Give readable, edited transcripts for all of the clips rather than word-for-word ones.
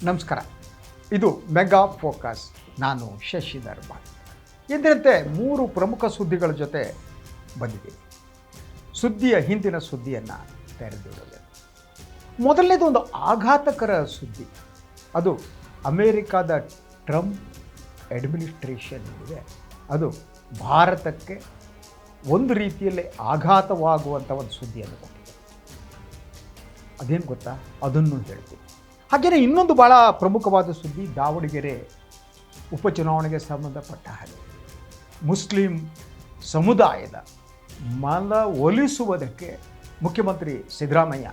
ನಮಸ್ಕಾರ. ಇದು mega focus. ನಾನು ಶಶಿಧರ್ ಭಟ್. ಎಂದಿನಂತೆ 3 ಪ್ರಮುಖ ಸುದ್ದಿಗಳ ಜೊತೆ ಬಂದಿದ್ದೀನಿ. ಸುದ್ದಿಯ ಹಿಂದಿನ ಸುದ್ದಿಯನ್ನು ತೆರೆದಿಡೋದು. ಮೊದಲನೇದು ಒಂದು ಆಘಾತಕರ ಸುದ್ದಿ. ಅದು ಅಮೇರಿಕಾದ ಟ್ರಂಪ್ ಅಡ್ಮಿನಿಸ್ಟ್ರೇಷನ್ ಇದೆ, ಅದು ಭಾರತಕ್ಕೆ ಒಂದು ರೀತಿಯಲ್ಲಿ ಆಘಾತವಾಗುವಂಥ ಒಂದು ಸುದ್ದಿಯನ್ನು ಕೊಟ್ಟಿದೆ. ಅದೇನು ಗೊತ್ತಾ, ಅದನ್ನು ಹೇಳ್ತೀನಿ. ಹಾಗೆಯೇ ಇನ್ನೊಂದು ಭಾಳ ಪ್ರಮುಖವಾದ ಸುದ್ದಿ, ದಾವಣಗೆರೆ ಉಪಚುನಾವಣೆಗೆ ಸಂಬಂಧಪಟ್ಟ ಹಾಗೆ ಮುಸ್ಲಿಂ ಸಮುದಾಯದ ಮನ ಒಲಿಸುವುದಕ್ಕೆ ಮುಖ್ಯಮಂತ್ರಿ ಸಿದ್ದರಾಮಯ್ಯ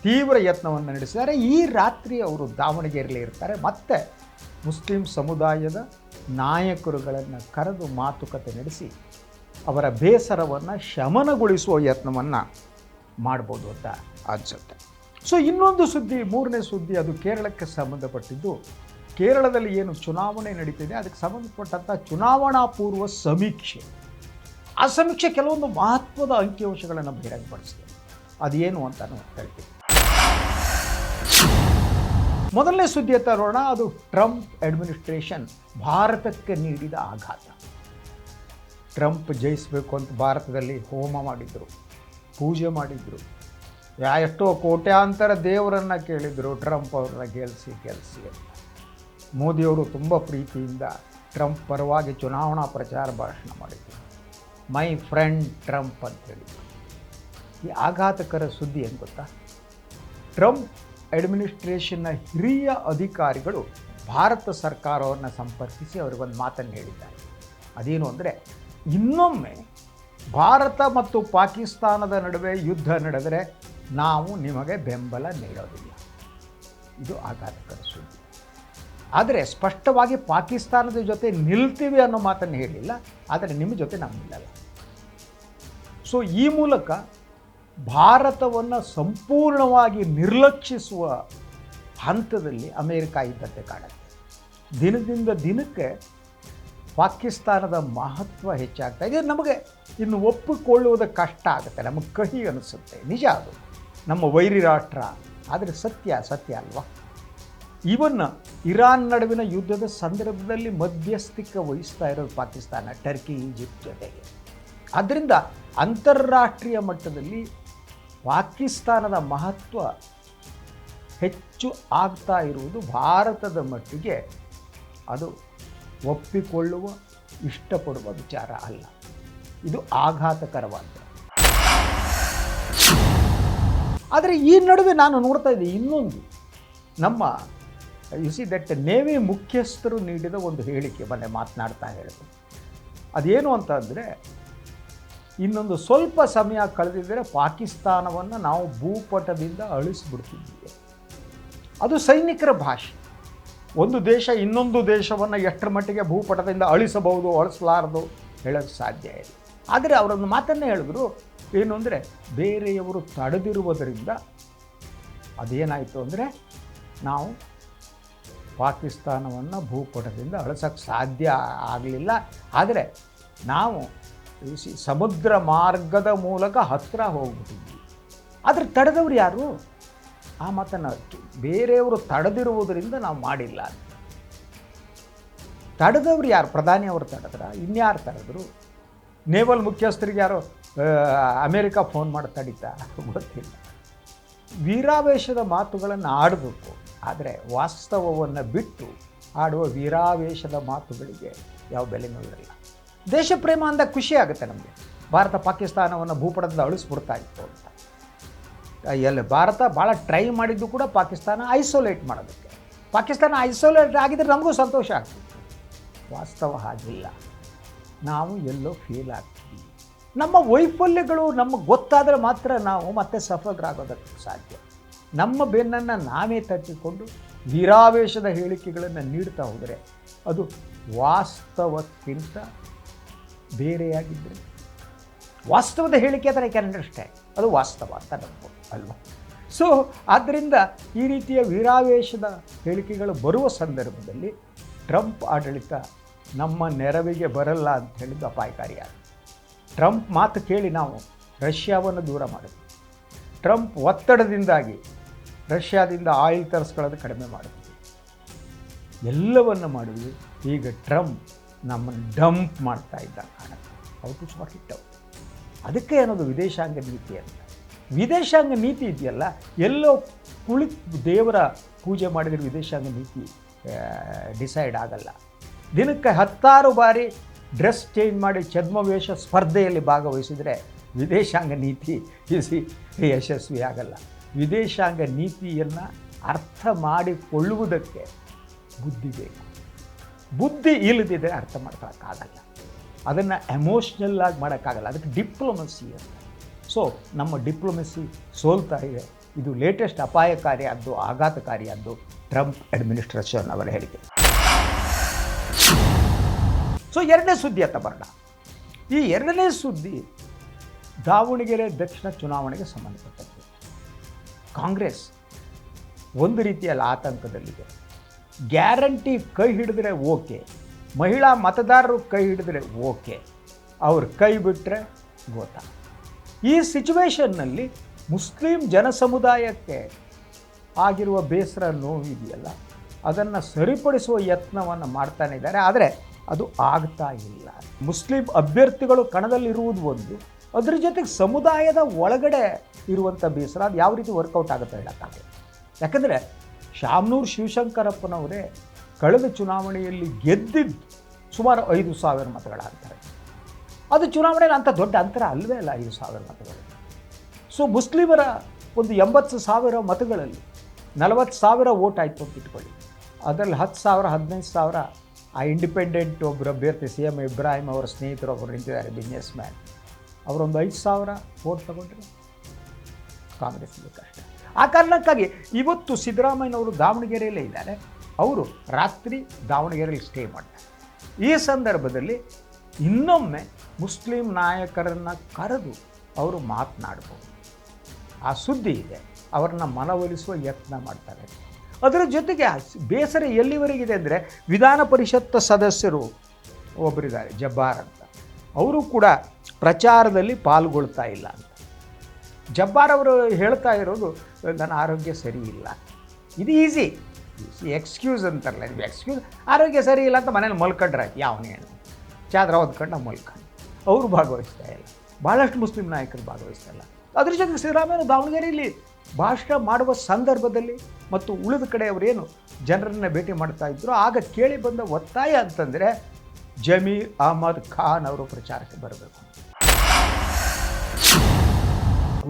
ತೀವ್ರ ಯತ್ನವನ್ನು ನಡೆಸಿದ್ದಾರೆ. ಈ ರಾತ್ರಿ ಅವರು ದಾವಣಗೆರೆಯಲ್ಲಿ ಇರ್ತಾರೆ. ಮತ್ತೆ ಮುಸ್ಲಿಂ ಸಮುದಾಯದ ನಾಯಕರುಗಳನ್ನು ಕರೆದು ಮಾತುಕತೆ ನಡೆಸಿ ಅವರ ಬೇಸರವನ್ನು ಶಮನಗೊಳಿಸುವ ಯತ್ನವನ್ನು ಮಾಡ್ಬೋದು ಅಂತ ಅನಿಸುತ್ತೆ. ಸೊ ಇನ್ನೊಂದು ಸುದ್ದಿ, ಮೂರನೇ ಸುದ್ದಿ, ಅದು ಕೇರಳಕ್ಕೆ ಸಂಬಂಧಪಟ್ಟಿದ್ದು. ಕೇರಳದಲ್ಲಿ ಏನು ಚುನಾವಣೆ ನಡೀತಿದೆ ಅದಕ್ಕೆ ಸಂಬಂಧಪಟ್ಟಂಥ ಚುನಾವಣಾ ಪೂರ್ವ ಸಮೀಕ್ಷೆ. ಆ ಸಮೀಕ್ಷೆ ಕೆಲವೊಂದು ಮಹತ್ವದ ಅಂಕಿಅಂಶಗಳನ್ನು ಬಹಿರಂಗಪಡಿಸಿದೆ. ಅದೇನು ಅಂತ ಹೇಳ್ತೀವಿ. ಮೊದಲನೇ ಸುದ್ದಿ ತರೋಣ. ಅದು ಟ್ರಂಪ್ ಅಡ್ಮಿನಿಸ್ಟ್ರೇಷನ್ ಭಾರತಕ್ಕೆ ನೀಡಿದ ಆಘಾತ. ಟ್ರಂಪ್ ಜಯಿಸಬೇಕು ಅಂತ ಭಾರತದಲ್ಲಿ ಹೋಮ ಮಾಡಿದರು, ಪೂಜೆ ಮಾಡಿದರು, ಎಷ್ಟೋ ಕೋಟ್ಯಾಂತರ ದೇವರನ್ನು ಕೇಳಿದರು ಟ್ರಂಪ್ ಅವ್ರನ್ನ ಗೆಲ್ಲಿಸಿ ಅಂತ. ಮೋದಿಯವರು ತುಂಬ ಪ್ರೀತಿಯಿಂದ ಟ್ರಂಪ್ ಪರವಾಗಿ ಚುನಾವಣಾ ಪ್ರಚಾರ ಭಾಷಣ ಮಾಡಿದರು. ಮೈ ಫ್ರೆಂಡ್ ಟ್ರಂಪ್ ಅಂತ ಹೇಳಿದರು. ಈ ಆಘಾತಕರ ಸುದ್ದಿ ಏನು ಗೊತ್ತಾ, ಟ್ರಂಪ್ ಅಡ್ಮಿನಿಸ್ಟ್ರೇಷನ್ನ ಹಿರಿಯ ಅಧಿಕಾರಿಗಳು ಭಾರತ ಸರ್ಕಾರವನ್ನು ಸಂಪರ್ಕಿಸಿ ಅವರಿಗೊಂದು ಮಾತನ್ನು ಹೇಳಿದ್ದಾರೆ. ಅದೇನು ಅಂದರೆ, ಇನ್ನೊಮ್ಮೆ ಭಾರತ ಮತ್ತು ಪಾಕಿಸ್ತಾನದ ನಡುವೆ ಯುದ್ಧ ನಡೆದರೆ ನಾವು ನಿಮಗೆ ಬೆಂಬಲ ನೀಡೋದಿಲ್ಲ. ಇದು ಆಘಾತಕರ ಸುದ್ದಿ. ಆದರೆ ಸ್ಪಷ್ಟವಾಗಿ ಪಾಕಿಸ್ತಾನದ ಜೊತೆ ನಿಲ್ತೀವಿ ಅನ್ನೋ ಮಾತನ್ನು ಹೇಳಿಲ್ಲ, ಆದರೆ ನಿಮ್ಮ ಜೊತೆ ನಾವು ನಿಲ್ಲಲ್ಲ. ಸೊ ಈ ಮೂಲಕ ಭಾರತವನ್ನು ಸಂಪೂರ್ಣವಾಗಿ ನಿರ್ಲಕ್ಷಿಸುವ ಹಂತದಲ್ಲಿ ಅಮೇರಿಕ ಇದ್ದಂತೆ ಕಾಣುತ್ತೆ. ದಿನದಿಂದ ದಿನಕ್ಕೆ ಪಾಕಿಸ್ತಾನದ ಮಹತ್ವ ಹೆಚ್ಚಾಗ್ತಾ ಇದೆ. ನಮಗೆ ಇನ್ನು ಒಪ್ಪಿಕೊಳ್ಳುವುದಕ್ಕೆ ಕಷ್ಟ ಆಗುತ್ತೆ, ನಮಗೆ ಕಹಿ ಅನಿಸುತ್ತೆ. ನಿಜ, ಅದು ನಮ್ಮ ವೈರಿ ರಾಷ್ಟ್ರ, ಆದರೆ ಸತ್ಯ ಅಲ್ವಾ? ಇವನ್ನ ಇರಾನ್ ನಡುವಿನ ಯುದ್ಧದ ಸಂದರ್ಭದಲ್ಲಿ ಮಧ್ಯಸ್ಥಿಕೆ ವಹಿಸ್ತಾ ಇರೋದು ಪಾಕಿಸ್ತಾನ, ಟರ್ಕಿ, ಈಜಿಪ್ಟ್ ಜೊತೆಗೆ. ಆದ್ದರಿಂದ ಅಂತಾರಾಷ್ಟ್ರೀಯ ಮಟ್ಟದಲ್ಲಿ ಪಾಕಿಸ್ತಾನದ ಮಹತ್ವ ಹೆಚ್ಚು ಆಗ್ತಾ ಇರುವುದು ಭಾರತದ ಮಟ್ಟಿಗೆ ಅದು ಒಪ್ಪಿಕೊಳ್ಳುವ, ಇಷ್ಟಪಡುವ ವಿಚಾರ ಅಲ್ಲ. ಇದು ಆಘಾತಕರವಾದ. ಆದರೆ ಈ ನಡುವೆ ನಾನು ನೋಡ್ತಾ ಇದ್ದೆ ಇನ್ನೊಂದು, ನಮ್ಮ ದಟ್ ನೇವಿ ಮುಖ್ಯಸ್ಥರು ನೀಡಿದ ಒಂದು ಹೇಳಿಕೆ. ಮೊನ್ನೆ ಮಾತನಾಡ್ತಾ ಹೇಳಿದ್ರು. ಅದೇನು ಅಂತ ಅಂದರೆ, ಇನ್ನೊಂದು ಸ್ವಲ್ಪ ಸಮಯ ಕಳೆದಿದ್ದರೆ ಪಾಕಿಸ್ತಾನವನ್ನು ನಾವು ಭೂಪಟದಿಂದ ಅಳಿಸಿಬಿಡ್ತಿದ್ದೀವಿ. ಅದು ಸೈನಿಕರ ಭಾಷೆ. ಒಂದು ದೇಶ ಇನ್ನೊಂದು ದೇಶವನ್ನು ಎಷ್ಟರ ಮಟ್ಟಿಗೆ ಭೂಪಟದಿಂದ ಅಳಿಸಬಹುದು, ಅಳಿಸಲಾರದು ಹೇಳೋಕ್ಕೆ ಸಾಧ್ಯ ಇಲ್ಲ. ಆದರೆ ಅವರೊಂದು ಮಾತನ್ನೇ ಹೇಳಿದ್ರು, ಏನು ಅಂದರೆ, ಬೇರೆಯವರು ತಡೆದಿರುವುದರಿಂದ ಅದೇನಾಯಿತು ಅಂದರೆ, ನಾವು ಪಾಕಿಸ್ತಾನವನ್ನು ಭೂಪಟದಿಂದ ಅಳಿಸೋಕ್ಕೆ ಸಾಧ್ಯ ಆಗಲಿಲ್ಲ. ಆದರೆ ನಾವು ಸಮುದ್ರ ಮಾರ್ಗದ ಮೂಲಕ ಹತ್ತಿರ ಹೋಗ್ಬಿಟ್ಟಿದ್ವಿ. ಆದರೆ ತಡೆದವರು ಯಾರು? ಆ ಮಾತನ್ನು ಬೇರೆಯವರು ತಡೆದಿರುವುದರಿಂದ ನಾವು ಮಾಡಿಲ್ಲ ಅಂತ. ತಡೆದವರು ಯಾರು? ಪ್ರಧಾನಿ ಅವರು ತಡೆದ್ರ? ಇನ್ಯಾರು ತಡೆದ್ರು? ನೇವಲ್ ಮುಖ್ಯಸ್ಥರಿಗೆ ಯಾರು ಅಮೇರಿಕ ಫೋನ್ ಮಾಡಿ ತಡೀತಾ? ಗೊತ್ತಿಲ್ಲ. ವೀರಾವೇಶದ ಮಾತುಗಳನ್ನು ಆಡಬೇಕು, ಆದರೆ ವಾಸ್ತವವನ್ನು ಬಿಟ್ಟು ಆಡುವ ವೀರಾವೇಶದ ಮಾತುಗಳಿಗೆ ಯಾವ ಬೆಲೆನೂ ಇರಲ್ಲ. ದೇಶ ಪ್ರೇಮ ಅಂದಾಗ ಖುಷಿ ಆಗುತ್ತೆ ನಮಗೆ. ಭಾರತ ಪಾಕಿಸ್ತಾನವನ್ನು ಭೂಪಟದಿಂದ ಅಳಿಸ್ಬಿಡ್ತಾ ಇತ್ತು ಅಂತ. ಭಾರತ ಭಾಳ ಟ್ರೈ ಮಾಡಿದ್ದು ಕೂಡ ಪಾಕಿಸ್ತಾನ ಐಸೋಲೇಟ್ ಮಾಡೋದಕ್ಕೆ. ಪಾಕಿಸ್ತಾನ ಐಸೋಲೇಟ್ ಆಗಿದ್ದರೆ ನಮಗೂ ಸಂತೋಷ ಆಗ್ತಿತ್ತು. ವಾಸ್ತವ ಹಾಗಿಲ್ಲ. ನಾವು ಎಲ್ಲೋ ಫೇಲ್ ಆಗ್ತೀವಿ. ನಮ್ಮ ವೈಫಲ್ಯಗಳು ನಮಗೆ ಗೊತ್ತಾದರೆ ಮಾತ್ರ ನಾವು ಮತ್ತೆ ಸಫಲರಾಗೋದಕ್ಕೆ ಸಾಧ್ಯ. ನಮ್ಮ ಬೆನ್ನನ್ನು ನಾವೇ ತಟ್ಟಿಕೊಂಡು ವೀರಾವೇಶದ ಹೇಳಿಕೆಗಳನ್ನು ನೀಡ್ತಾ ಹೋದರೆ ಅದು ವಾಸ್ತವಕ್ಕಿಂತ ಬೇರೆಯಾಗಿದ್ದರೆ, ವಾಸ್ತವದ ಹೇಳಿಕೆ ಅಂದರೆ ಐ ಕ್ಯಾನ್ ಅಂಡರ್ಸ್ಟ್ಯಾಂಡ್, ಅದು ವಾಸ್ತವ ಅಂತ ನಂಬೋದು ಅಲ್ವಾ? ಸೊ ಆದ್ದರಿಂದ ಈ ರೀತಿಯ ವೀರಾವೇಶದ ಹೇಳಿಕೆಗಳು ಬರುವ ಸಂದರ್ಭದಲ್ಲಿ ಟ್ರಂಪ್ ಆಡಳಿತ ನಮ್ಮ ನೆರವಿಗೆ ಬರಲ್ಲ ಅಂತ ಹೇಳಿದ್ದು ಅಪಾಯಕಾರಿಯಾಗಿದೆ. ಟ್ರಂಪ್ ಮಾತು ಕೇಳಿ ನಾವು ರಷ್ಯಾವನ್ನು ದೂರ ಮಾಡಿದ್ವಿ. ಟ್ರಂಪ್ ಒತ್ತಡದಿಂದಾಗಿ ರಷ್ಯಾದಿಂದ ಆಯಿಲ್ ತರಿಸ್ಕೊಳ್ಳೋದು ಕಡಿಮೆ ಮಾಡಿದ್ವಿ. ಎಲ್ಲವನ್ನು ಮಾಡಿದ್ವಿ. ಈಗ ಟ್ರಂಪ್ ನಮ್ಮನ್ನು ಡಂಪ್ ಮಾಡ್ತಾ ಇದ್ದ ಕಾಣುತ್ತೆ. How to sort it out. ಅದಕ್ಕೆ ಅನ್ನೋದು ವಿದೇಶಾಂಗ ನೀತಿ ಅಂತ. ವಿದೇಶಾಂಗ ನೀತಿ ಇದೆಯಲ್ಲ, ಎಲ್ಲೋ ಕುಳಿತು ದೇವರ ಪೂಜೆ ಮಾಡಿದರೆ ವಿದೇಶಾಂಗ ನೀತಿ ಡಿಸೈಡ್ ಆಗಲ್ಲ. ದಿನಕ್ಕೆ 10 ಬಾರಿ ಡ್ರೆಸ್ ಚೇಂಜ್ ಮಾಡಿ ಛದ್ಮವೇಷ ಸ್ಪರ್ಧೆಯಲ್ಲಿ ಭಾಗವಹಿಸಿದರೆ ವಿದೇಶಾಂಗ ನೀತಿ ಯಶಸ್ವಿ ಆಗಲ್ಲ. ವಿದೇಶಾಂಗ ನೀತಿಯನ್ನು ಅರ್ಥ ಮಾಡಿಕೊಳ್ಳುವುದಕ್ಕೆ ಬುದ್ಧಿ ಬೇಕು. ಬುದ್ಧಿ ಇಲ್ಲದಿದ್ದರೆ ಅರ್ಥ ಮಾಡ್ಕೊಳ್ಳೋಕ್ಕಾಗಲ್ಲ. ಅದನ್ನು ಎಮೋಷ್ನಲ್ ಆಗಿ ಮಾಡೋಕ್ಕಾಗಲ್ಲ. ಅದಕ್ಕೆ ಡಿಪ್ಲೊಮಸಿ ಅಂತ. ಸೊ ನಮ್ಮ ಡಿಪ್ಲೊಮಸಿ ಸೋಲ್ತಾ ಇದೆ. ಇದು ಲೇಟೆಸ್ಟ್ ಅಪಾಯಕಾರಿಯಾದ್ದು, ಆಘಾತಕಾರಿಯಾದ್ದು ಟ್ರಂಪ್ ಅಡ್ಮಿನಿಸ್ಟ್ರೇಷನ್ ಅವರ ಹೇಳಿಕೆ. ಸೊ ಎರಡನೇ ಸುದ್ದಿ ಅಂತ ಬರೋಣ. ಈ ಎರಡನೇ ಸುದ್ದಿ ದಾವಣಗೆರೆ ದಕ್ಷಿಣ ಚುನಾವಣೆಗೆ ಸಂಬಂಧಪಟ್ಟದ್ದು. ಕಾಂಗ್ರೆಸ್ ಒಂದು ರೀತಿಯಲ್ಲಿ ಆತಂಕದಲ್ಲಿದೆ. ಗ್ಯಾರಂಟಿ ಕೈ ಹಿಡಿದ್ರೆ ಓಕೆ, ಮಹಿಳಾ ಮತದಾರರು ಕೈ ಹಿಡಿದ್ರೆ ಓಕೆ, ಅವ್ರು ಕೈ ಬಿಟ್ಟರೆ ಗೋತಾ. ಈ ಸಿಚುವೇಷನ್ನಲ್ಲಿ ಮುಸ್ಲಿಂ ಜನಸಮುದಾಯಕ್ಕೆ ಆಗಿರುವ ಬೇಸರ ನೋವಿದೆಯಲ್ಲ, ಅದನ್ನು ಸರಿಪಡಿಸುವ ಯತ್ನವನ್ನು ಮಾಡ್ತಾನೆ ಇದ್ದಾರೆ. ಆದರೆ ಅದು ಆಗ್ತಾ ಇಲ್ಲ. ಮುಸ್ಲಿಂ ಅಭ್ಯರ್ಥಿಗಳು ಕಣದಲ್ಲಿರುವುದು ಒಂದು, ಅದ್ರ ಜೊತೆಗೆ ಸಮುದಾಯದ ಒಳಗಡೆ ಇರುವಂಥ ಬೇಸರ ಅದು ಯಾವ ರೀತಿ ವರ್ಕೌಟ್ ಆಗುತ್ತೆ ಹೇಳೋಕ್ಕಾಗಲ್ಲ. ಯಾಕಂದರೆ ಶಾಮನೂರು ಶಿವಶಂಕರಪ್ಪನವರೇ ಕಳೆದ ಚುನಾವಣೆಯಲ್ಲಿ ಗೆದ್ದಿದ್ದು ಸುಮಾರು 5,000 ಮತಗಳಾಗ್ತಾರೆ. ಅದು ಚುನಾವಣೆಯಲ್ಲಿ ಅಂಥ ದೊಡ್ಡ ಅಂತರ ಅಲ್ಲವೇ ಅಲ್ಲ, 5,000 ಮತಗಳು. ಸೊ ಮುಸ್ಲಿಮರ ಒಂದು 80,000 ಮತಗಳಲ್ಲಿ 40,000 ವೋಟ್ ಆಯಿತು ಅಂತ ಇಟ್ಕೊಳ್ಳಿ. ಅದರಲ್ಲಿ 10,000 15,000 ಆ ಇಂಡಿಪೆಂಡೆಂಟ್ ಒಬ್ಬರು ಅಭ್ಯರ್ಥಿ CM ಇಬ್ರಾಹಿಂ ಅವರ ಸ್ನೇಹಿತರು ಒಬ್ಬರು ನಿಂತಿದ್ದಾರೆ, ಬಿಸ್ನೆಸ್ ಮ್ಯಾನ್. ಅವರೊಂದು 5,000 ವೋಟ್ ತಗೊಂಡ್ರೆ ಕಾಂಗ್ರೆಸ್ಗೆ ಕಷ್ಟ. ಆ ಕಾರಣಕ್ಕಾಗಿ ಇವತ್ತು ಸಿದ್ದರಾಮಯ್ಯನವರು ದಾವಣಗೆರೆಯಲ್ಲೇ ಇದ್ದಾರೆ. ಅವರು ರಾತ್ರಿ ದಾವಣಗೆರೆಯಲ್ಲಿ ಸ್ಟೇ ಮಾಡ್ತಾರೆ. ಈ ಸಂದರ್ಭದಲ್ಲಿ ಇನ್ನೊಮ್ಮೆ ಮುಸ್ಲಿಂ ನಾಯಕರನ್ನು ಕರೆದು ಅವರು ಮಾತನಾಡ್ಬೋದು. ಆ ಸುದ್ದಿ ಇದೆ. ಅವರನ್ನು ಮನವೊಲಿಸುವ ಯತ್ನ ಮಾಡ್ತಾರೆ. ಅದರ ಜೊತೆಗೆ ಬೇಸರ ಎಲ್ಲಿವರೆಗಿದೆ ಅಂದರೆ, ವಿಧಾನ ಪರಿಷತ್ ಸದಸ್ಯರು ಒಬ್ಬರಿದ್ದಾರೆ ಜಬ್ಬಾರ್ ಅಂತ, ಅವರು ಕೂಡ ಪ್ರಚಾರದಲ್ಲಿ ಪಾಲ್ಗೊಳ್ತಾ ಇಲ್ಲ ಅಂತ. ಜಬ್ಬಾರ್ ಅವರು ಹೇಳ್ತಾ ಇರೋದು ನನ್ನ ಆರೋಗ್ಯ ಸರಿ ಇಲ್ಲ. ಇದು ಈಸಿ ಎಕ್ಸ್ಕ್ಯೂಸ್ ಅಂತಾರಲ್ಲ, ಇದು ಎಕ್ಸ್ಕ್ಯೂಸ್. ಆರೋಗ್ಯ ಸರಿ ಇಲ್ಲ ಅಂತ ಮನೇಲಿ ಮಲ್ಕೊಂಡ್ರೆ ಯಾವನೇ ಹೇಳಿ ಚಾದ್ರ ಓದ್ಕೊಂಡು ನಾವು ಮಲ್ಕೊಂಡು. ಅವರು ಭಾಗವಹಿಸ್ತಾ ಇಲ್ಲ. ಭಾಳಷ್ಟು ಮುಸ್ಲಿಂ ನಾಯಕರು ಭಾಗವಹಿಸ್ತಾ ಇಲ್ಲ. ಅದ್ರ ಜೊತೆಗೆ ಸಿದ್ದರಾಮಯ್ಯ ದಾವಣಗೆರೆಯಲ್ಲಿ ಭಾಷಣ ಮಾಡುವ ಸಂದರ್ಭದಲ್ಲಿ ಮತ್ತು ಉಳಿದ ಕಡೆ ಅವರೇನು ಜನರನ್ನು ಭೇಟಿ ಮಾಡ್ತಾ ಇದ್ರು, ಆಗ ಕೇಳಿ ಬಂದ ಒತ್ತಾಯ ಅಂತಂದರೆ ಜಮೀರ್ ಅಹಮದ್ ಖಾನ್ ಅವರು ಪ್ರಚಾರಕ್ಕೆ ಬರಬೇಕು.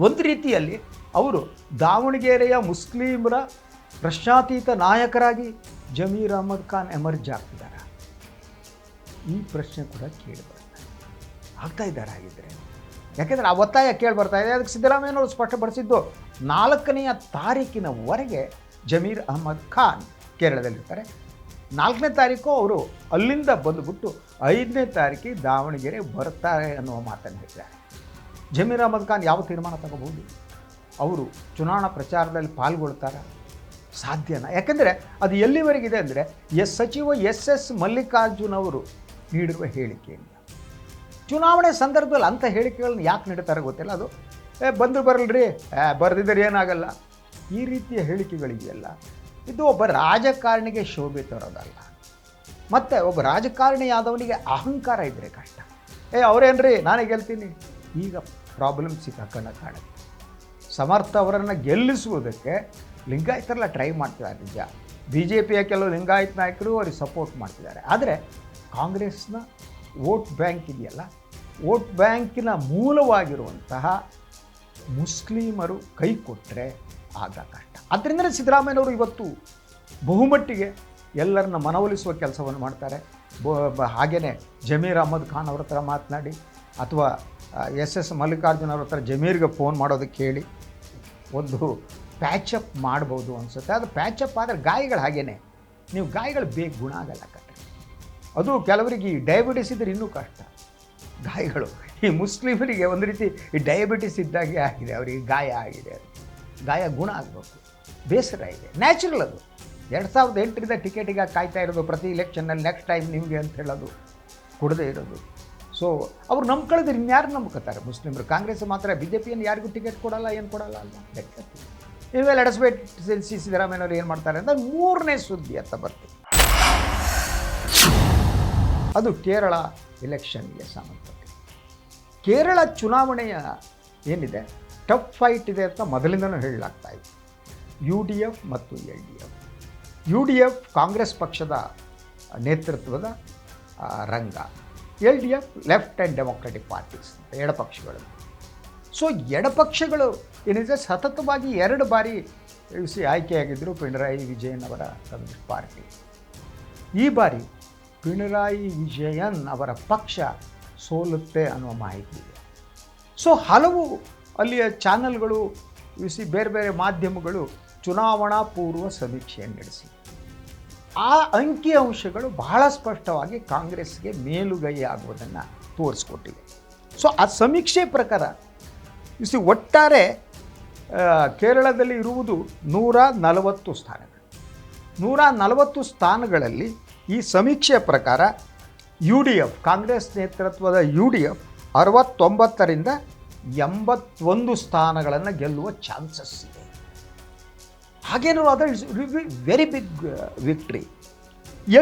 ಒಂದು ರೀತಿಯಲ್ಲಿ ಅವರು ದಾವಣಗೆರೆಯ ಮುಸ್ಲಿಮರ ಪ್ರಶ್ನಾತೀತ ನಾಯಕರಾಗಿ ಜಮೀರ್ ಅಹಮದ್ ಖಾನ್ ಎಮರ್ಜ್ ಆಗ್ತಿದ್ದಾರೆ. ಈ ಪ್ರಶ್ನೆ ಕೂಡ ಕೇಳಿ ಆಗ್ತಾ ಇದ್ದಾರೆ. ಆಗಿದ್ದರೆ ಯಾಕೆಂದರೆ ಆ ಒತ್ತಾಯ ಕೇಳಿ ಬರ್ತಾ ಇದೆ. ಅದಕ್ಕೆ ಸಿದ್ದರಾಮಯ್ಯನವರು ಸ್ಪಷ್ಟಪಡಿಸಿದ್ದು 4ನೇ ತಾರೀಕಿನವರೆಗೆ ಜಮೀರ್ ಅಹಮದ್ ಖಾನ್ ಕೇರಳದಲ್ಲಿರ್ತಾರೆ. 4ನೇ ತಾರೀಕು ಅವರು ಅಲ್ಲಿಂದ ಬಂದುಬಿಟ್ಟು 5ನೇ ತಾರೀಕಿಗೆ ದಾವಣಗೆರೆ ಬರ್ತಾರೆ ಅನ್ನುವ ಮಾತನ್ನು ಹೇಳಿದ್ದಾರೆ. ಜಮೀರ್ ಅಹಮದ್ ಖಾನ್ ಯಾವ ತೀರ್ಮಾನ ತಗೋಬಹುದು? ಅವರು ಚುನಾವಣಾ ಪ್ರಚಾರದಲ್ಲಿ ಪಾಲ್ಗೊಳ್ತಾರೆ ಸಾಧ್ಯನಾ? ಯಾಕೆಂದರೆ ಅದು ಎಲ್ಲಿವರೆಗಿದೆ ಅಂದರೆ ಸಚಿವ SS ಮಲ್ಲಿಕಾರ್ಜುನ್ ಅವರು ನೀಡಿರುವ ಹೇಳಿಕೆಯಿಂದ. ಚುನಾವಣೆ ಸಂದರ್ಭದಲ್ಲಿ ಅಂಥ ಹೇಳಿಕೆಗಳನ್ನ ಯಾಕೆ ನೀಡ್ತಾರೆ ಗೊತ್ತಿಲ್ಲ. ಅದು ಬಂದು ಬರಲ್ರಿ, ಬರೆದಿದ್ದರೆ ಏನಾಗಲ್ಲ, ಈ ರೀತಿಯ ಹೇಳಿಕೆಗಳಿದೆಯಲ್ಲ, ಇದು ಒಬ್ಬ ರಾಜಕಾರಣಿಗೆ ಶೋಭೆ ತರೋದಲ್ಲ. ಮತ್ತು ಒಬ್ಬ ರಾಜಕಾರಣಿಯಾದವನಿಗೆ ಅಹಂಕಾರ ಇದ್ದರೆ ಕಷ್ಟ. ಅವರೇನ್ರಿ ನಾನೇ ಗೆಲ್ತೀನಿ, ಈಗ ಪ್ರಾಬ್ಲಮ್ ಸಿಕ್ಕಾಕೊಂಡು ಕಾಣುತ್ತೆ. ಸಮರ್ಥ ಅವರನ್ನು ಗೆಲ್ಲಿಸುವುದಕ್ಕೆ ಲಿಂಗಾಯತರೆಲ್ಲ ಟ್ರೈ ಮಾಡ್ತಿದ್ದಾರೆ. ನಿಜ, BJPಯ ಕೆಲವು ಲಿಂಗಾಯತ ನಾಯಕರು ಅವ್ರಿಗೆ ಸಪೋರ್ಟ್ ಮಾಡ್ತಿದ್ದಾರೆ. ಆದರೆ ಕಾಂಗ್ರೆಸ್ನ ವೋಟ್ ಬ್ಯಾಂಕ್ ಇದೆಯಲ್ಲ, ವೋಟ್ ಬ್ಯಾಂಕಿನ ಮೂಲವಾಗಿರುವಂತಹ ಮುಸ್ಲಿಮರು ಕೈ ಕೊಟ್ಟರೆ ಆಗ ಕಷ್ಟ. ಆದ್ದರಿಂದ ಸಿದ್ದರಾಮಯ್ಯನವರು ಇವತ್ತು ಬಹುಮಟ್ಟಿಗೆ ಎಲ್ಲರನ್ನ ಮನವೊಲಿಸುವ ಕೆಲಸವನ್ನು ಮಾಡ್ತಾರೆ. ಹಾಗೆಯೇ ಜಮೀರ್ ಅಹಮದ್ ಖಾನ್ ಅವ್ರ ಹತ್ರ ಮಾತನಾಡಿ, ಅಥವಾ SS ಮಲ್ಲಿಕಾರ್ಜುನ್ ಅವ್ರ ಹತ್ರ ಜಮೀರ್ಗೆ ಫೋನ್ ಮಾಡೋದಕ್ಕೆ ಹೇಳಿ ಒಂದು ಪ್ಯಾಚಪ್ ಮಾಡ್ಬೋದು ಅನಿಸುತ್ತೆ. ಅದು ಪ್ಯಾಚಪ್ ಆದರೆ ಗಾಯಗಳು ಹಾಗೇ, ನೀವು ಗಾಯಗಳು ಬೇಗ ಗುಣ ಆಗಲ್ಲ ಕಟ್ರಿ. ಅದು ಕೆಲವರಿಗೆ ಈ ಡಯಾಬಿಟಿಸ್ ಇದ್ದರೆ ಇನ್ನೂ ಕಷ್ಟ. ಗಾಯಗಳು ಈ ಮುಸ್ಲಿಮರಿಗೆ ಒಂದು ರೀತಿ ಈ ಡಯಾಬಿಟಿಸ್ ಇದ್ದಾಗೆ ಆಗಿದೆ, ಅವರಿಗೆ ಗಾಯ ಆಗಿದೆ. ಗಾಯ ಗುಣ ಆಗಬೇಕು. ಬೇಸರ ಇದೆ, ನ್ಯಾಚುರಲ್. ಅದು 2008ರಿಂದ ಟಿಕೆಟಿಗೆ ಕಾಯ್ತಾ ಇರೋದು, ಪ್ರತಿ ಇಲೆಕ್ಷನ್ನಲ್ಲಿ ನೆಕ್ಸ್ಟ್ ಟೈಮ್ ನಿಮಗೆ ಅಂತ ಹೇಳೋದು, ಕೊಡದೇ ಇರೋದು. ಸೊ ಅವ್ರು ನಂಬ್ಕೊಳ್ಳೋದು ಇನ್ಯಾರು ನಂಬ್ಕೋತಾರೆ ಮುಸ್ಲಿಮರು? ಕಾಂಗ್ರೆಸ್ ಮಾತ್ರ, BJPಯನ್ನು ಯಾರಿಗೂ ಟಿಕೆಟ್ ಕೊಡಲ್ಲ, ಏನು ಕೊಡಲ್ಲ ಅಲ್ಲ. ಇವೆಲ್ಲ ಎಡಸ್ಬೇಟ್ ಸಿದ್ದರಾಮಯ್ಯನವರು ಏನು ಮಾಡ್ತಾರೆ ಅಂತ 3ನೇ ಸುದ್ದಿ ಅಂತ ಬರ್ತೀವಿ. ಅದು ಕೇರಳ ಎಲೆಕ್ಷನ್ಗೆ ಸಂಬಂಧಪಟ್ಟಿದೆ. ಕೇರಳ ಚುನಾವಣೆಯ ಏನಿದೆ ಟಫ್ ಫೈಟ್ ಇದೆ ಅಂತ ಮೊದಲಿಂದನೂ ಹೇಳಲಾಗ್ತಾ ಇತ್ತು. UDF ಮತ್ತು LDF. UDF ಕಾಂಗ್ರೆಸ್ ಪಕ್ಷದ ನೇತೃತ್ವದ ರಂಗ, LDF left and democratic parties, ಎಡಪಕ್ಷಗಳು. ಸೊ ಎಡಪಕ್ಷಗಳು ಏನಿದೆ ಸತತವಾಗಿ 2 ಬಾರಿ ಆಯ್ಕೆಯಾಗಿದ್ದರು ಪಿಣರಾಯಿ ವಿಜಯನ್ ಅವರ ಕಮ್ಯುನಿಸ್ಟ್ ಪಾರ್ಟಿ. ಈ ಬಾರಿ ಪಿಣರಾಯಿ ವಿಜಯನ್ ಅವರ ಪಕ್ಷ ಸೋಲುತ್ತೆ ಅನ್ನುವ ಮಾಹಿತಿ ಇದೆ. ಸೊ ಹಲವು ಅಲ್ಲಿಯ ಚಾನಲ್ಗಳು ಬೇರೆ ಬೇರೆ ಮಾಧ್ಯಮಗಳು ಚುನಾವಣಾ ಪೂರ್ವ ಸಮೀಕ್ಷೆಯನ್ನು ನಡೆಸಿ ಆ ಅಂಕಿಅಂಶಗಳು ಬಹಳ ಸ್ಪಷ್ಟವಾಗಿ ಕಾಂಗ್ರೆಸ್ಗೆ ಮೇಲುಗೈ ಆಗುವುದನ್ನು ತೋರಿಸ್ಕೊಟ್ಟಿವೆ. ಸೊ ಆ ಸಮೀಕ್ಷೆ ಪ್ರಕಾರ ಒಟ್ಟಾರೆ ಕೇರಳದಲ್ಲಿ ಇರುವುದು 140 ಸ್ಥಾನಗಳು. 140 ಸ್ಥಾನಗಳಲ್ಲಿ ಈ ಸಮೀಕ್ಷೆಯ ಪ್ರಕಾರ UDF ಕಾಂಗ್ರೆಸ್ ನೇತೃತ್ವದ UDF 69ರಿಂದ 81 ಸ್ಥಾನಗಳನ್ನು ಗೆಲ್ಲುವ ಚಾನ್ಸಸ್ ಇದೆ. ಹಾಗೇನೋ ಅದು ವೆರಿ ಬಿಗ್ ವಿಕ್ಟ್ರಿ.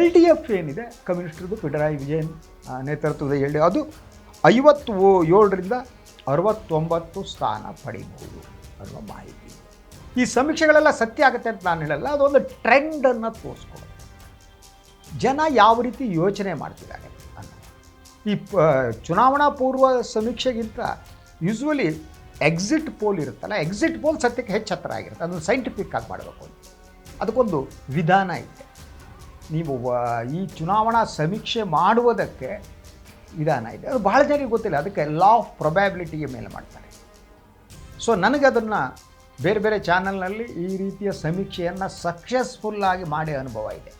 LDF ಏನಿದೆ ಕಮ್ಯುನಿಸ್ಟರದು ಪಿಣರಾಯಿ ವಿಜಯನ್ ನೇತೃತ್ವದ LDF ಅದು 57ರಿಂದ 69 ಸ್ಥಾನ ಪಡೆಯಬಹುದು ಅನ್ನುವ ಮಾಹಿತಿ ಇದೆ. ಈ ಸಮೀಕ್ಷೆಗಳೆಲ್ಲ ಸತ್ಯ ಆಗುತ್ತೆ ಅಂತ ನಾನು ಹೇಳಲ್ಲ, ಅದೊಂದು ಟ್ರೆಂಡನ್ನು ತೋರಿಸ್ಕೊಡುತ್ತೆ. ಜನ ಯಾವ ರೀತಿ ಯೋಚನೆ ಮಾಡ್ತಿದ್ದಾರೆ ಅನ್ನೋ. ಈ ಚುನಾವಣಾ ಪೂರ್ವ ಸಮೀಕ್ಷೆಗಿಂತ ಯೂಶ್ವಲಿ ಎಕ್ಸಿಟ್ ಪೋಲ್ ಇರುತ್ತಲ್ಲ, ಎಕ್ಸಿಟ್ ಪೋಲ್ ಸತ್ಯಕ್ಕೆ ಹೆಚ್ಚು ಹತ್ತಿರ ಆಗಿರುತ್ತೆ. ಅದನ್ನು ಸೈಂಟಿಫಿಕ್ ಆಗಿ ಮಾಡಬೇಕು. ಅದಕ್ಕೊಂದು ವಿಧಾನ ಇದೆ. ನೀವು ಈ ಚುನಾವಣಾ ಸಮೀಕ್ಷೆ ಮಾಡುವುದಕ್ಕೆ ವಿಧಾನ ಇದೆ. ಅದು ಬಹಳ ಜನರಿಗೆ ಗೊತ್ತಿಲ್ಲ. ಅದಕ್ಕೆ ಲಾ ಆಫ್ ಪ್ರೊಬ್ಯಾಬಿಲಿಟಿಯ ಮೇಲೆ ಮಾಡ್ತಾರೆ. ಸೊ ನನಗೆ ಅದನ್ನು ಬೇರೆ ಬೇರೆ ಚಾನಲ್ನಲ್ಲಿ ಈ ರೀತಿಯ ಸಮೀಕ್ಷೆಯನ್ನು ಸಕ್ಸಸ್ಫುಲ್ಲಾಗಿ ಮಾಡಿ ಅನುಭವ ಇದೆ.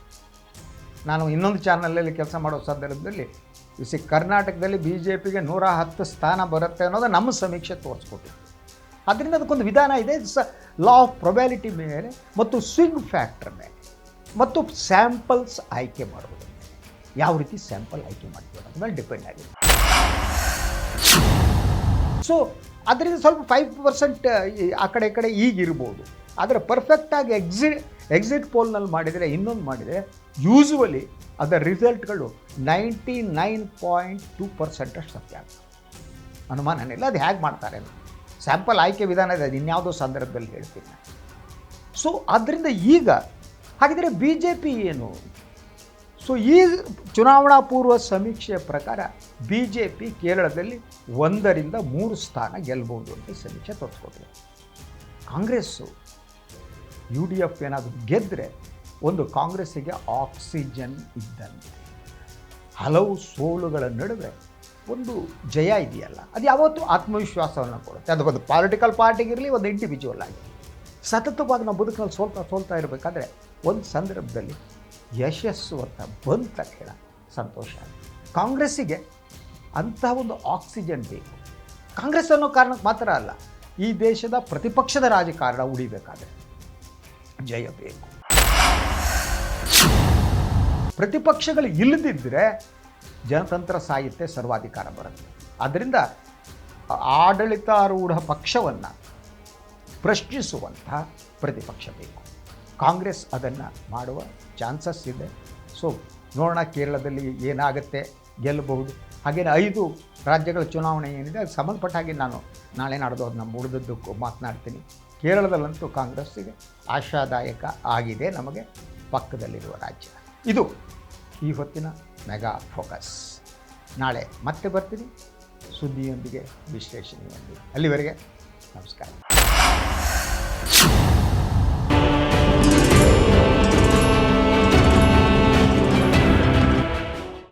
ನಾನು ಇನ್ನೊಂದು ಚಾನಲಲ್ಲಿ ಕೆಲಸ ಮಾಡೋ ಸಂದರ್ಭದಲ್ಲಿ ಕರ್ನಾಟಕದಲ್ಲಿ BJPಗೆ 110 ಸ್ಥಾನ ಬರುತ್ತೆ ಅನ್ನೋದು ನಮ್ಮ ಸಮೀಕ್ಷೆ ತೋರಿಸ್ಕೊಟ್ಟಿತ್ತು. ಅದರಿಂದ ಅದಕ್ಕೊಂದು ವಿಧಾನ ಇದೆ. ಲಾ ಆಫ್ ಪ್ರೊಬ್ಯಾಬಿಲಿಟಿ ಮೇಲೆ ಮತ್ತು ಸ್ವಿಂಗ್ ಫ್ಯಾಕ್ಟರ್ ಮೇಲೆ ಮತ್ತು ಸ್ಯಾಂಪಲ್ಸ್ ಆಯ್ಕೆ ಮಾಡುವುದು ಮೇಲೆ, ಯಾವ ರೀತಿ ಸ್ಯಾಂಪಲ್ ಆಯ್ಕೆ ಮಾಡ್ತೀವಿ ಅನ್ನೋದ್ರ ಮೇಲೆ ಡಿಪೆಂಡ್ ಆಗಿದೆ. ಸೊ ಅದರಿಂದ ಸ್ವಲ್ಪ 5% ಆ ಕಡೆ ಈ ಕಡೆ ಈಗಿರ್ಬೋದು. ಆದರೆ ಪರ್ಫೆಕ್ಟಾಗಿ ಎಕ್ಸಿಟ್ ಪೋಲ್ನಲ್ಲಿ ಮಾಡಿದರೆ, ಇನ್ನೊಂದು ಮಾಡಿದರೆ ಯೂಶ್ವಲಿ ಅದರ ರಿಸಲ್ಟ್ಗಳು 99.2% ಅಷ್ಟು ಸತ್ಯ ಆಗ್ತದೆ. ಅನುಮಾನನಿಲ್ಲ. ಅದು ಹೇಗೆ ಮಾಡ್ತಾರೆ ಅಂತ ಸ್ಯಾಂಪಲ್ ಆಯ್ಕೆ ವಿಧಾನ ಇದೆ, ಅದು ಇನ್ಯಾವುದೋ ಸಂದರ್ಭದಲ್ಲಿ ಹೇಳ್ತೀನಿ. ಸೊ ಆದ್ದರಿಂದ ಈಗ ಹಾಗಿದ್ರೆ BJP ಏನು? ಸೊ ಈ ಚುನಾವಣಾ ಪೂರ್ವ ಸಮೀಕ್ಷೆಯ ಪ್ರಕಾರ BJP ಕೇರಳದಲ್ಲಿ 1ರಿಂದ 3 ಸ್ಥಾನ ಗೆಲ್ಬೋದು ಅಂತ ಸಮೀಕ್ಷೆ ತೋರಿಸ್ಕೊಟ್ಟಿದೆ. ಕಾಂಗ್ರೆಸ್ಸು UDF ಏನಾದರೂ ಗೆದ್ದರೆ ಒಂದು ಕಾಂಗ್ರೆಸ್ಸಿಗೆ ಆಕ್ಸಿಜನ್ ಇದ್ದಂತೆ. ಹಲವು ಸೋಲುಗಳ ನಡುವೆ ಒಂದು ಜಯ ಇದೆಯಲ್ಲ, ಅದು ಯಾವತ್ತೂ ಆತ್ಮವಿಶ್ವಾಸವನ್ನು ಕೊಡುತ್ತೆ. ಅದು ಒಂದು ಪಾಲಿಟಿಕಲ್ ಪಾರ್ಟಿಗಿರಲಿ, ಒಂದು ಇಂಡಿವಿಜುವಲ್ ಆಗಿ ಸತತವಾಗಿ ನಾವು ಬದುಕಿನಲ್ಲಿ ಸೋಲ್ತಾ ಇರಬೇಕಾದ್ರೆ ಒಂದು ಸಂದರ್ಭದಲ್ಲಿ ಯಶಸ್ಸು ಅಂತ ಬಂದ ತಕ್ಷಣ ಸಂತೋಷ. ಕಾಂಗ್ರೆಸ್ಸಿಗೆ ಅಂತಹ ಒಂದು ಆಕ್ಸಿಜನ್ ಬೇಕು. ಕಾಂಗ್ರೆಸ್ ಅನ್ನೋ ಕಾರಣಕ್ಕೆ ಮಾತ್ರ ಅಲ್ಲ, ಈ ದೇಶದ ಪ್ರತಿಪಕ್ಷದ ರಾಜಕಾರಣ ಉಳಿಬೇಕಾದ್ರೆ ಜಯ ಬೇಕು. ಪ್ರತಿಪಕ್ಷಗಳು ಇಲ್ಲದಿದ್ದರೆ ಜನತಂತ್ರ ಸಾಯುತ್ತೆ, ಸರ್ವಾಧಿಕಾರ ಬರುತ್ತೆ. ಆದ್ದರಿಂದ ಆಡಳಿತಾರೂಢ ಪಕ್ಷವನ್ನು ಪ್ರಶ್ನಿಸುವಂಥ ಪ್ರತಿಪಕ್ಷ ಬೇಕು. ಕಾಂಗ್ರೆಸ್ ಅದನ್ನು ಮಾಡುವ ಚಾನ್ಸಸ್ ಇದೆ. ಸೊ ನೋಡೋಣ ಕೇರಳದಲ್ಲಿ ಏನಾಗುತ್ತೆ, ಗೆಲ್ಲಬಹುದು. ಹಾಗೇನೆ 5 ರಾಜ್ಯಗಳ ಚುನಾವಣೆ ಏನಿದೆ ಅದು ಸಂಬಂಧಪಟ್ಟ ಹಾಗೆ ನಾನು ನಾಳೆ ನಾಡ್ದು ಅದನ್ನು ಉಳಿದದ್ದಕ್ಕೂ ಮಾತನಾಡ್ತೀನಿ. ಕೇರಳದಲ್ಲಂತೂ ಕಾಂಗ್ರೆಸ್ಸಿಗೆ ಆಶಾದಾಯಕ ಆಗಿದೆ. ನಮಗೆ ಪಕ್ಕದಲ್ಲಿರುವ ರಾಜ್ಯ ಇದು ಈ ಹೊತ್ತಿನ ಮೆಗಾ ಫೋಕಸ್. ನಾಳೆ ಮತ್ತೆ ಬರ್ತೀನಿ ಸುದ್ದಿಯೊಂದಿಗೆ, ವಿಶ್ಲೇಷಣೆಯೊಂದಿಗೆ. ಅಲ್ಲಿವರೆಗೆ ನಮಸ್ಕಾರ.